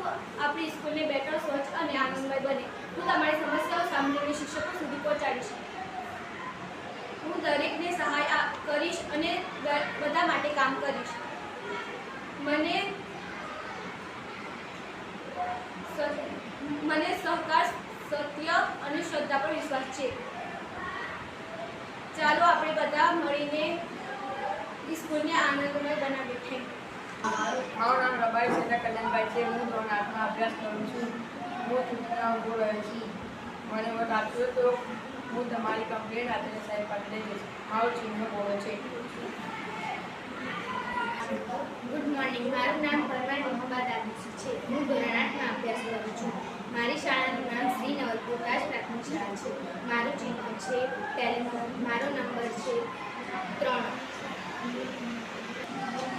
આપણી સ્કૂલને બેટર, સ્વચ્છ અને આનંદમય બને. હું તમારી સમસ્યાઓ સાંભળીને શિક્ષકો સુધી પહોંચાડીશ. હું દરેકને સહાય કરીશ અને બધા માટે કામ કરીશ. મને સહકાર, સત્ય અને શ્રદ્ધા પર વિશ્વાસ છે. ચાલો આપણે બધા મળીને સ્કૂલને આનંદમય બનાવીએ. Thank you. મારું નામ રબારી સેના કલ્યાણભાઈ છે. હું ધોરણ 8માં અભ્યાસ કરું છું. હું ચૂંટણીમાં ઊભો રહ્યો છું. મને વોટ આપશો તો હું તમારી કમ્પ્લેન્ટ આચાર્ય સાહેબ પાસે લઈ જઈશ. મારું ચિહ્ન બોલો છે. Good morning. મારું નામ પરમાર મોહમ્મદ આદિશી છે. હું ધોરણ 8માં અભ્યાસ કરું છું. મારી શાળાનું નામ શ્રી નવલપ્રકાશ પ્રાથમિક શાળા છે. મારું ચિહ્ન છે ટેલિફોન. મારો નંબર છે 3.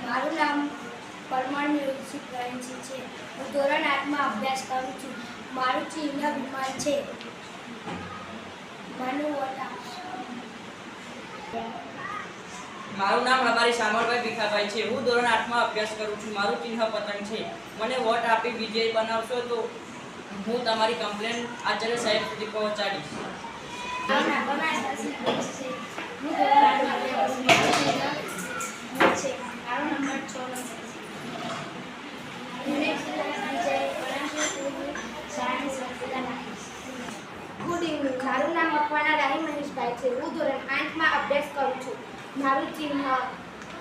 મારું નામ પરમાર મ્યુઝિક પ્રવીણસિંહ છે. હું ધોરણ 8માં અભ્યાસ કરું છું. મારું ચિહ્ન વિમાન છે. મને વોટ આપશો. મારું નામ રબારી શામળભાઈ ભીખાભાઈ છે. હું ધોરણ 8માં અભ્યાસ કરું છું. મારું ચિહ્ન પતંગ છે. મને વોટ આપી વિજય બનાવશો તો હું તમારી કમ્પ્લેન આચાર્ય સાહેબ સુધી પહોંચાડીશ. મારું નામ પરમાર આદિશી છે. હું ધોરણ 8માં અભ્યાસ કરું છું. મારું ચિહ્ન છે. મારો નંબર 6 ગુડ ઇવનિંગ. મારું નામ મકવાણા રાહી મહેશભાઈ છે. હું ધોરણ 8માં અભ્યાસ કરું છું. મારું ચિહ્ન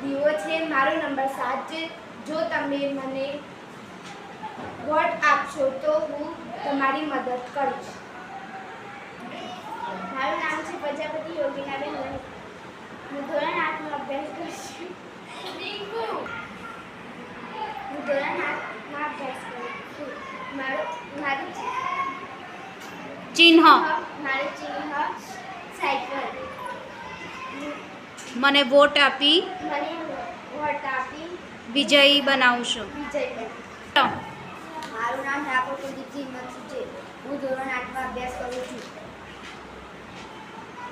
દીવો છે. મારો નંબર 7 છે. જો તમે મને વોટ આપશો તો હું તમારી મદદ કરીશ. મારું નામ છે પ્રજાપતિ યોગીનાબેન વણી. હું ધોરણ 8માં અભ્યાસ કરું છું. હું ધોરણ 8માં અભ્યાસ કરું છું. મારું ચિહ્ન સાયકલ. મને વોટ આપી મને વોટ આપી વિજયી બનાવશો. વિજય બનો. મારું નામ ઠાકોર કુલદીપસિંહ હિંમતસિંહ છે. હું ધોરણ 8માં અભ્યાસ કરું છું.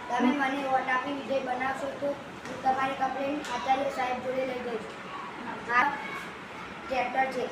તમે મને વોટ આપી વિજય બનાવશો તો હું તમારી કમ્પ્લેન આચાર્ય સાહેબ જોડે લઈ જઈશ. આ ટ્રેક્ટર છે.